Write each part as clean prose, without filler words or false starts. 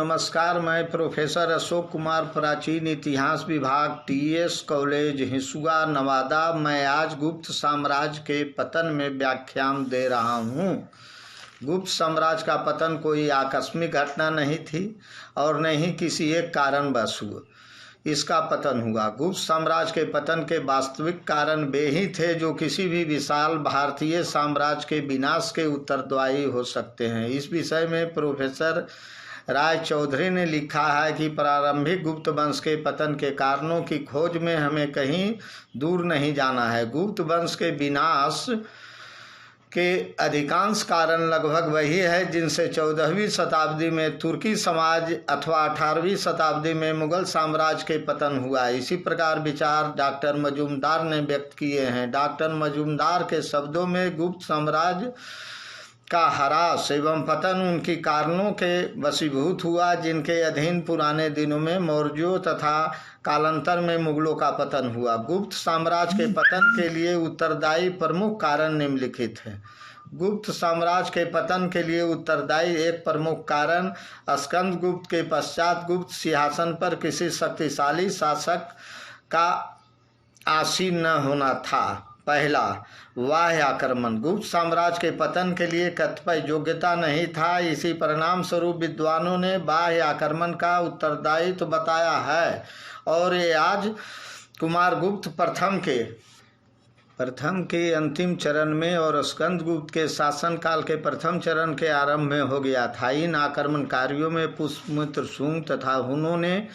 नमस्कार। मैं प्रोफेसर अशोक कुमार, प्राचीन इतिहास विभाग, टीएस कॉलेज हिसुआ, नवादा। मैं आज गुप्त साम्राज्य के पतन में व्याख्यान दे रहा हूँ। गुप्त साम्राज्य का पतन कोई आकस्मिक घटना नहीं थी और न ही किसी एक कारणवश हुआ इसका पतन हुआ। गुप्त साम्राज्य के पतन के वास्तविक कारण वे ही थे जो किसी भी विशाल भारतीय साम्राज्य के विनाश के उत्तरदायी हो सकते हैं। इस विषय में प्रोफेसर राय चौधरी ने लिखा है कि प्रारंभिक गुप्त वंश के पतन के कारणों की खोज में हमें कहीं दूर नहीं जाना है। गुप्त वंश के विनाश के अधिकांश कारण लगभग वही है जिनसे 14वीं शताब्दी में तुर्की समाज अथवा 18वीं शताब्दी में मुगल साम्राज्य के पतन हुआ। इसी प्रकार विचार डॉक्टर मजूमदार ने व्यक्त किए हैं। डॉक्टर मजूमदार के शब्दों में गुप्त साम्राज्य का ह्रास एवं पतन उनकी कारणों के वशीभूत हुआ जिनके अधीन पुराने दिनों में मौर्यों तथा कालांतर में मुगलों का पतन हुआ। गुप्त साम्राज्य के पतन के लिए उत्तरदायी प्रमुख कारण निम्नलिखित हैं। गुप्त साम्राज्य के पतन के लिए उत्तरदायी एक प्रमुख कारण स्कंदगुप्त के पश्चात गुप्त सिंहासन पर किसी शक्तिशाली शासक का आसीन न होना था। पहला, बाह्य आक्रमण। गुप्त साम्राज्य के पतन के लिए कतिपय योग्यता नहीं था। इसी परिणाम स्वरूप विद्वानों ने बाह्य आक्रमण का उत्तरदायित्व बताया है और ये आज कुमारगुप्त प्रथम के अंतिम चरण में और स्कंदगुप्त के शासनकाल के प्रथम चरण के आरंभ में हो गया था। इन आक्रमणकारियों में पुष्यमित्र शुंग तथा हुनों ने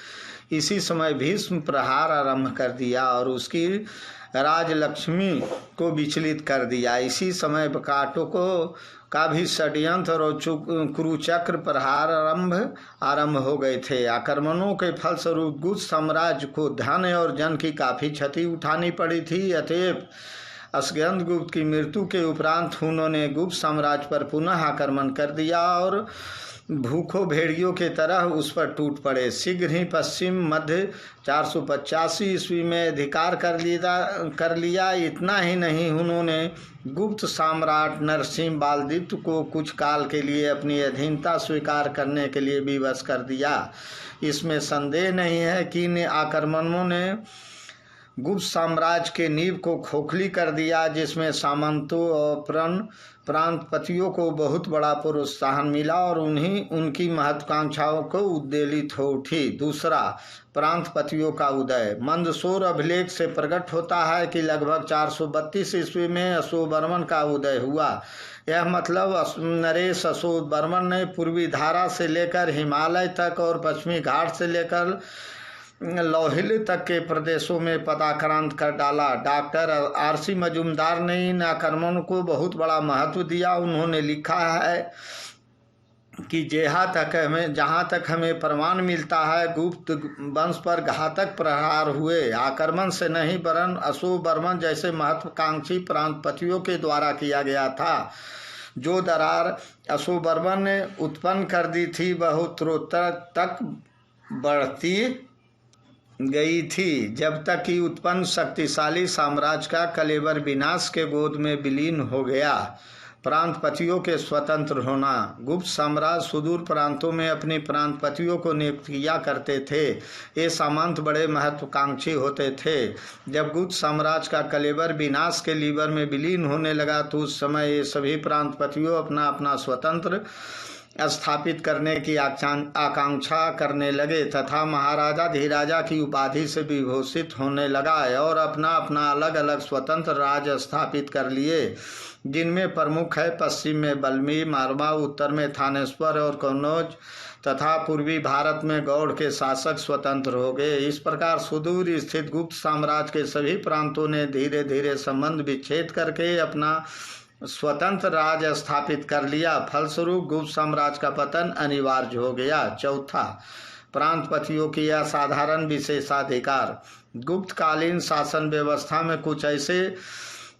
इसी समय भीष्म प्रहार आरंभ कर दिया और उसकी राजलक्ष्मी को विचलित कर दिया। इसी समय बकाटों का भी षड्यंत्र और कुरुचक्र प्रहार आरंभ हो गए थे। आक्रमणों के फलस्वरूप गुप्त साम्राज्य को धन और जन की काफ़ी क्षति उठानी पड़ी थी। अतएव स्कंदगुप्त की मृत्यु के उपरांत उन्होंने गुप्त साम्राज्य पर पुनः आक्रमण कर दिया और भूखों भेड़ियों के तरह उस पर टूट पड़े। शीघ्र ही पश्चिम मध्य 485 ईस्वी में अधिकार कर लिया। इतना ही नहीं, उन्होंने गुप्त सम्राट नरसिंह बालदित्य को कुछ काल के लिए अपनी अधीनता स्वीकार करने के लिए विवश कर दिया। इसमें संदेह नहीं है कि इन आक्रमणों ने गुप्त साम्राज्य के नींव को खोखली कर दिया, जिसमें सामंतों और प्रांतपतियों को बहुत बड़ा प्रोत्साहन मिला और उनकी महत्वाकांक्षाओं को उद्वेलित हो उठी। दूसरा, प्रांतपतियों का उदय। मंदसौर अभिलेख से प्रकट होता है कि लगभग 432 ईस्वी में अशोकवर्मन का उदय हुआ। यह मतलब नरेश अशोकवर्मन ने पूर्वी धारा से लेकर हिमालय तक और पश्चिमी घाट से लेकर लोहिल तक के प्रदेशों में पदाक्रांत कर डाला। डॉक्टर आरसी मजूमदार ने इन आक्रमणों को बहुत बड़ा महत्व दिया। उन्होंने लिखा है कि जहाँ तक हमें प्रमाण मिलता है, गुप्त वंश पर घातक प्रहार हुए। आक्रमण से नहीं वरन अशोकवर्मन जैसे महत्वाकांक्षी प्रांतपतियों के द्वारा किया गया था। जो दरार अशोकवर्मन ने उत्पन्न कर दी थी वह उत्तरोत्तर तक बढ़ती गई थी, जब तक कि उत्पन्न शक्तिशाली साम्राज्य का कलेवर विनाश के गोद में विलीन हो गया। प्रांतपतियों के स्वतंत्र होना। गुप्त साम्राज्य सुदूर प्रांतों में अपने प्रांतपतियों को नियुक्त किया करते थे। ये सामंत बड़े महत्वाकांक्षी होते थे। जब गुप्त साम्राज्य का कलेवर विनाश के लीवर में विलीन होने लगा तो उस समय ये सभी प्रांतपतियों अपना अपना स्वतंत्र स्थापित करने की आकांक्षा करने लगे तथा महाराजा धीराजा की उपाधि से विभूषित होने लगा और अपना अपना अलग अलग स्वतंत्र राज्य स्थापित कर लिए, जिनमें प्रमुख है पश्चिम में बल्मी, मारवा, उत्तर में थानेश्वर और कन्नौज तथा पूर्वी भारत में गौड़ के शासक स्वतंत्र हो गए। इस प्रकार सुदूर स्थित गुप्त साम्राज्य के सभी प्रांतों ने धीरे धीरे संबंध विच्छेद करके अपना स्वतंत्र राज स्थापित कर लिया। फलस्वरूप गुप्त साम्राज्य का पतन अनिवार्य हो गया। चौथा, प्रांतपतियों की असाधारण विशेषाधिकार। गुप्तकालीन शासन व्यवस्था में कुछ ऐसे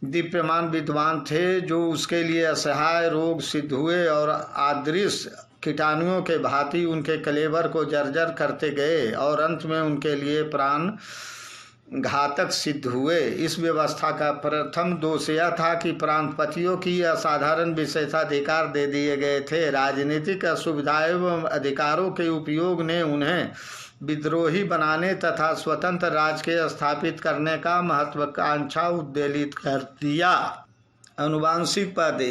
दीप्यमान विद्वान थे जो उसके लिए असहाय रोग सिद्ध हुए और अदृश्य कीटाणुओं के भांति उनके कलेवर को जर्जर करते गए और अंत में उनके लिए प्राण घातक सिद्ध हुए। इस व्यवस्था का प्रथम दोष यह था कि प्रांतपतियों की असाधारण विशेषाधिकार दे दिए गए थे। राजनीतिक सुविधाओं एवं अधिकारों के उपयोग ने उन्हें विद्रोही बनाने तथा स्वतंत्र राज्य के स्थापित करने का महत्वाकांक्षा उद्वेलित कर दिया। अनुवांशिक पद।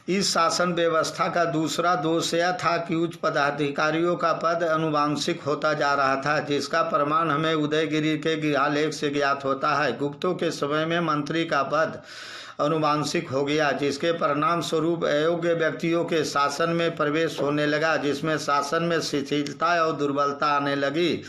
इस शासन व्यवस्था का दूसरा दोष यह था कि उच्च पदाधिकारियों का पद अनुवांशिक होता जा रहा था, जिसका प्रमाण हमें उदयगिरि के गृहालेख से ज्ञात होता है। गुप्तों के समय में मंत्री का पद अनुवांशिक हो गया, जिसके परिणाम स्वरूप अयोग्य व्यक्तियों के शासन में प्रवेश होने लगा, जिसमें शासन में शिथिलता और दुर्बलता आने लगी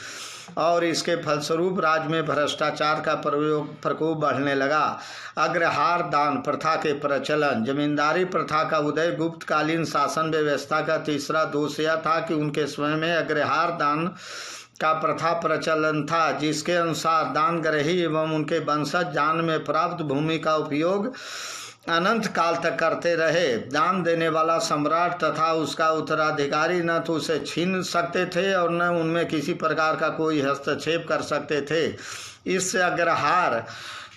और इसके फलस्वरूप राज्य में भ्रष्टाचार का प्रकोप बढ़ने लगा। अग्रहार दान प्रथा के प्रचलन। जमींदारी प्रथा का उदय गुप्तकालीन शासन व्यवस्था का तीसरा दोष यह था कि उनके समय में अग्रहार दान का प्रथा प्रचलन था, जिसके अनुसार दानग्रही एवं उनके वंशज दान में प्राप्त भूमि का उपयोग अनंत काल तक करते रहे। दान देने वाला सम्राट तथा उसका उत्तराधिकारी न तो उसे छीन सकते थे और न उनमें किसी प्रकार का कोई हस्तक्षेप कर सकते थे। इस अग्रहार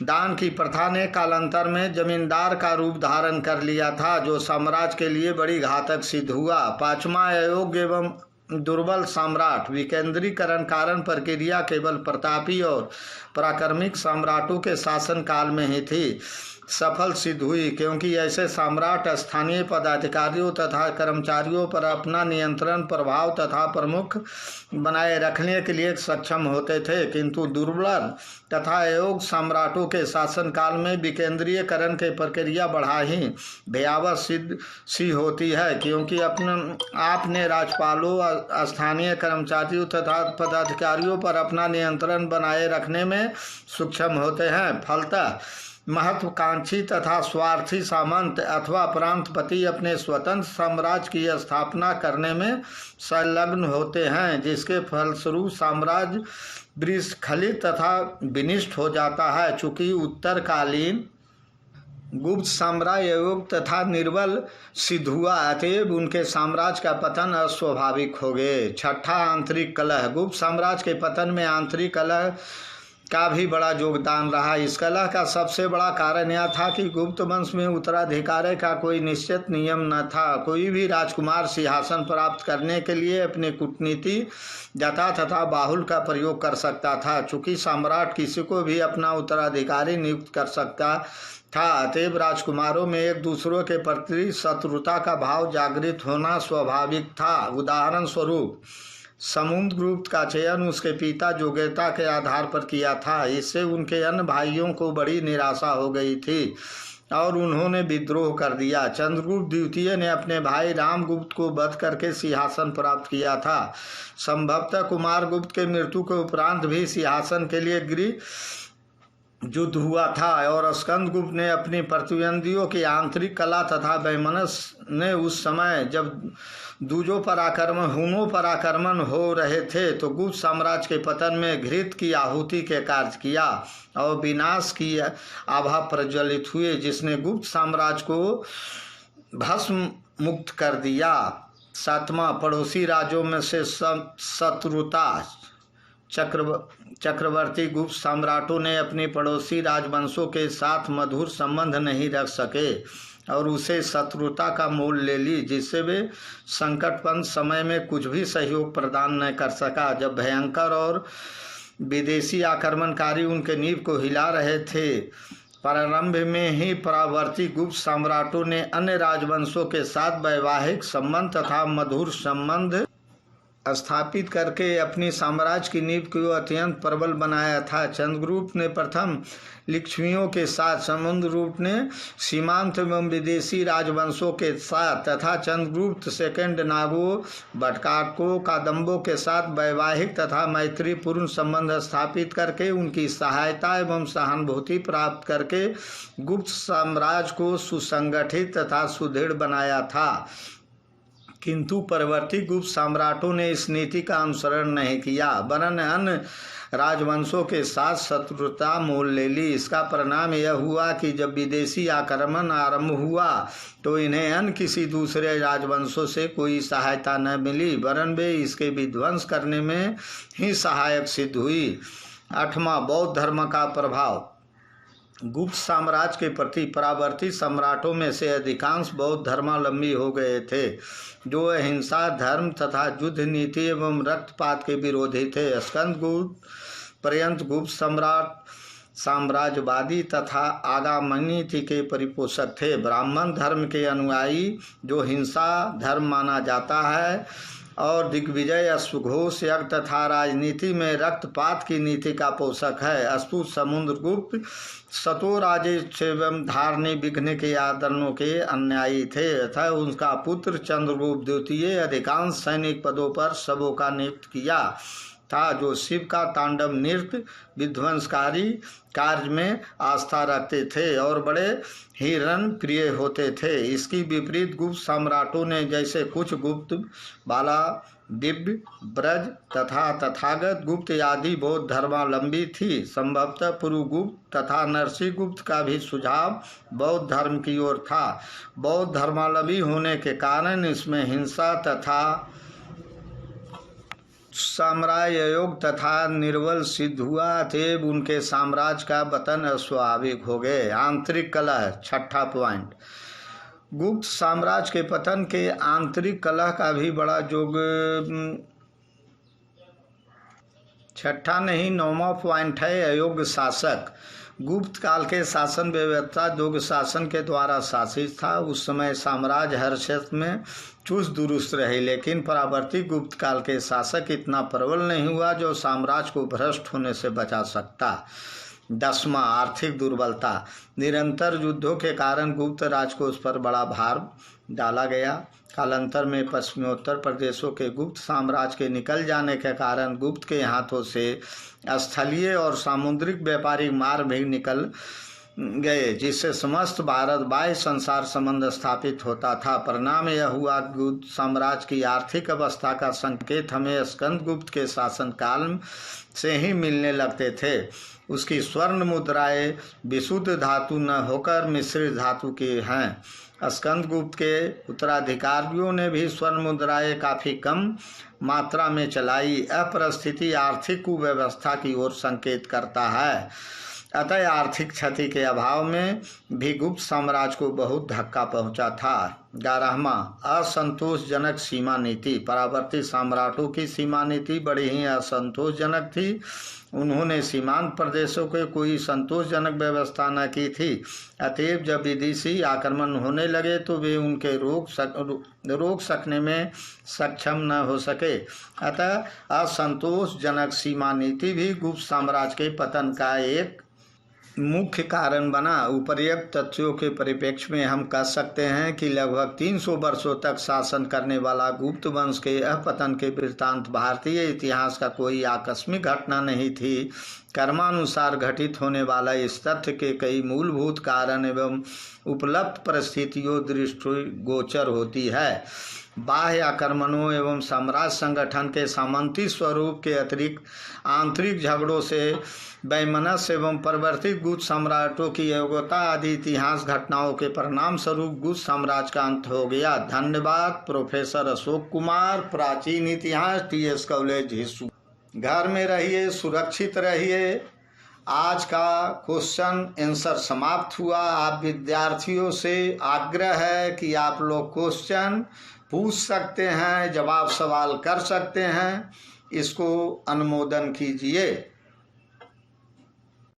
दान की प्रथा ने कालांतर में जमींदार का रूप धारण कर लिया था, जो साम्राज्य के लिए बड़ी घातक सिद्ध हुआ। पांचवा, अयोग्य एवं दुर्बल सम्राट। विकेंद्रीकरण कारण प्रक्रिया केवल प्रतापी और पराक्रमिक सम्राटों के शासन काल में ही थी सफल सिद्ध हुई, क्योंकि ऐसे सम्राट स्थानीय पदाधिकारियों तथा कर्मचारियों पर अपना नियंत्रण, प्रभाव तथा प्रमुख बनाए रखने के लिए सक्षम होते थे। किंतु दुर्बल तथा अयोग्य सम्राटों के शासनकाल में विकेंद्रीयकरण की प्रक्रिया बढ़ा ही भयावह सिद्ध सी होती है, क्योंकि आपने राज्यपालों, स्थानीय कर्मचारियों तथा पदाधिकारियों पर अपना नियंत्रण बनाए रखने में सक्षम होते हैं। फलतः महत्वाकांक्षी तथा स्वार्थी सामंत अथवा प्रांतपति अपने स्वतंत्र साम्राज्य की स्थापना करने में संलग्न होते हैं, जिसके फलस्वरूप साम्राज्य विस्खलित तथा विनिष्ट हो जाता है। चूंकि उत्तरकालीन गुप्त साम्राज्य अयोग्य तथा निर्बल सिद्ध हुआ, अतएव उनके साम्राज्य का पतन अस्वाभाविक हो गए। छठा, आंतरिक कलह। गुप्त साम्राज्य के पतन में आंतरिक कलह का भी बड़ा योगदान रहा। इस कलह का सबसे बड़ा कारण यह था कि गुप्त वंश में उत्तराधिकारी का कोई निश्चित नियम न था। कोई भी राजकुमार सिंहासन प्राप्त करने के लिए अपनी कूटनीति, जथा तथा बाहुल का प्रयोग कर सकता था। चूंकि सम्राट किसी को भी अपना उत्तराधिकारी नियुक्त कर सकता था, अतएव राजकुमारों में एक दूसरे के प्रति शत्रुता का भाव जागृत होना स्वाभाविक था। उदाहरण स्वरूप समुद्रगुप्त का चयन उसके पिता योग्यता के आधार पर किया था। इससे उनके अन्य भाइयों को बड़ी निराशा हो गई थी और उन्होंने विद्रोह कर दिया। चंद्रगुप्त द्वितीय ने अपने भाई रामगुप्त को वध करके सिंहासन प्राप्त किया था। संभवतः कुमारगुप्त के मृत्यु के उपरांत भी सिंहासन के लिए गृह युद्ध हुआ था और स्कंदगुप्त ने अपनी प्रतिद्वंदियों की आंतरिक कला तथा वैमनस्य ने उस समय जब दूजों पर हुनों पर आक्रमण हो रहे थे तो गुप्त साम्राज्य के पतन में घृत की आहुति के कार्य किया और विनाश की आभा प्रज्वलित हुए, जिसने गुप्त साम्राज्य को भस्म मुक्त कर दिया। सातवां, पड़ोसी राज्यों में से शत्रुता। चक्रवर्ती गुप्त सम्राटों ने अपनी पड़ोसी राजवंशों के साथ मधुर संबंध नहीं रख सके और उसे शत्रुता का मोल ले ली, जिससे वे संकटपन्न समय में कुछ भी सहयोग प्रदान न कर सका। जब भयंकर और विदेशी आक्रमणकारी उनके नींव को हिला रहे थे, प्रारंभ में ही परावर्ती गुप्त सम्राटों ने अन्य राजवंशों के साथ वैवाहिक संबंध तथा मधुर संबंध स्थापित करके अपनी साम्राज्य की नींव को अत्यंत प्रबल बनाया था। चंद्रगुप्त ने प्रथम लिच्छवियों के साथ, समुद्रगुप्त ने सीमांत एवं विदेशी राजवंशों के साथ तथा चंद्रगुप्त सेकंड नागों, बटकाकों, कादम्बों के साथ वैवाहिक तथा मैत्रीपूर्ण संबंध स्थापित करके उनकी सहायता एवं सहानुभूति प्राप्त करके गुप्त साम्राज्य को सुसंगठित तथा सुदृढ़ बनाया था। किंतु परवर्ती गुप्त सम्राटों ने इस नीति का अनुसरण नहीं किया, वरन अन्य राजवंशों के साथ शत्रुता मोल ले ली। इसका परिणाम यह हुआ कि जब विदेशी आक्रमण आरंभ हुआ तो इन्हें अन्य किसी दूसरे राजवंशों से कोई सहायता न मिली, वरन वे इसके विध्वंस करने में ही सहायक सिद्ध हुई। 8वां बौद्ध धर्म का प्रभाव। गुप्त साम्राज्य के प्रति परावर्ती सम्राटों में से अधिकांश बौद्ध धर्मावलंबी हो गए थे, जो अहिंसा, धर्म तथा युद्ध नीति एवं रक्तपात के विरोधी थे। स्कंदगुप्त पर्यंत गुप्त सम्राट साम्राज्यवादी तथा आगामी नीति के परिपोषक थे। ब्राह्मण धर्म के अनुयायी, जो हिंसा धर्म माना जाता है, और दिग्विजय, अश्वघोष यज्ञ तथा राजनीति में रक्तपात की नीति का पोषक है। अस्तु समुद्रगुप्त सतोराजेश एवं धारणी विघ्न के आदरणों के अनुयायी थे तथा उनका पुत्र चंद्रगुप्त द्वितीय अधिकांश सैनिक पदों पर सबों का नियुक्त किया था, जो शिव का तांडव नृत्य विध्वंसकारी कार्य में आस्था रखते थे और बड़े ही रण प्रिय होते थे। इसकी विपरीत गुप्त सम्राटों ने, जैसे कुछ गुप्त, बाला, दिव्य, ब्रज तथा तथागत गुप्त आदि बौद्ध धर्मावलंबी थी। संभवतः पुरुगुप्त तथा नरसिंहगुप्त का भी सुझाव बौद्ध धर्म की ओर था। बौद्ध धर्मावलंबी होने के कारण इसमें हिंसा तथा साम्राज्य योग तथा निर्बल सिद्ध हुआ थे। उनके साम्राज्य का पतन अस्वाभाविक हो गए। आंतरिक कलह, 6वां पॉइंट। गुप्त साम्राज्य के पतन के आंतरिक कलह का भी बड़ा योग 6वां नहीं 9वां पॉइंट है। अयोग्य शासक। गुप्त काल के शासन व्यवस्था योग्य शासन के द्वारा शासित था। उस समय साम्राज्य हर क्षेत्र में चुस्त दुरुस्त रहे, लेकिन परावर्ती गुप्त काल के शासक इतना प्रबल नहीं हुआ जो साम्राज्य को भ्रष्ट होने से बचा सकता। 10वां आर्थिक दुर्बलता। निरंतर युद्धों के कारण गुप्त राजकोष पर बड़ा भार डाला गया। कालांतर में पश्चिमोत्तर प्रदेशों के गुप्त साम्राज्य के निकल जाने के कारण गुप्त के हाथों से स्थलीय और सामुद्रिक व्यापारिक मार्ग भी निकल गए, जिससे समस्त भारत बाह्य संसार संबंध स्थापित होता था। परिणाम यह हुआ गुप्त साम्राज्य की आर्थिक अवस्था का संकेत हमें स्कंदगुप्त के शासनकाल से ही मिलने लगते थे। उसकी स्वर्ण मुद्राएं विशुद्ध धातु न होकर मिश्रित धातु की हैं। स्कंदगुप्त के उत्तराधिकारियों ने भी स्वर्ण मुद्राएं काफ़ी कम मात्रा में चलाई। अपरिस्थिति आर्थिक कुव्यवस्था की ओर संकेत करता है। अतः आर्थिक क्षति के अभाव में भी गुप्त साम्राज्य को बहुत धक्का पहुंचा था। 11वां असंतोषजनक सीमा नीति। परावर्ती सम्राटों की सीमा नीति बड़ी ही असंतोषजनक थी। उन्होंने सीमांत प्रदेशों के कोई संतोषजनक व्यवस्था न की थी। अतएव जब विदेशी आक्रमण होने लगे तो वे उनके रोक सकने में सक्षम न हो सके। अतः असंतोषजनक सीमा नीति भी गुप्त साम्राज्य के पतन का एक मुख्य कारण बना। उपर्युक्त तथ्यों के परिप्रेक्ष्य में हम कह सकते हैं कि लगभग 300 वर्षों तक शासन करने वाला गुप्त वंश के अपतन के वृत्तांत भारतीय इतिहास का कोई आकस्मिक घटना नहीं थी। कर्मानुसार घटित होने वाला इस तथ्य के कई मूलभूत कारण एवं उपलब्ध परिस्थितियों दृष्टिगोचर होती है। बाह्य आक्रमणों एवं साम्राज्य संगठन के सामंती स्वरूप के अतिरिक्त आंतरिक झगड़ों से वैमनस्य एवं परिवर्तित गुप्त सम्राटों की योग्यता आदि इतिहास घटनाओं के परिणाम स्वरूप गुप्त साम्राज्य का अंत हो गया। धन्यवाद प्रोफेसर अशोक कुमार, प्राचीन इतिहास, TS कॉलेज हिस्सू। घर में रहिए, सुरक्षित रहिए। आज का क्वेश्चन आंसर समाप्त हुआ। आप विद्यार्थियों से आग्रह है कि आप लोग क्वेश्चन पूछ सकते हैं, जवाब सवाल कर सकते हैं, इसको अनुमोदन कीजिए।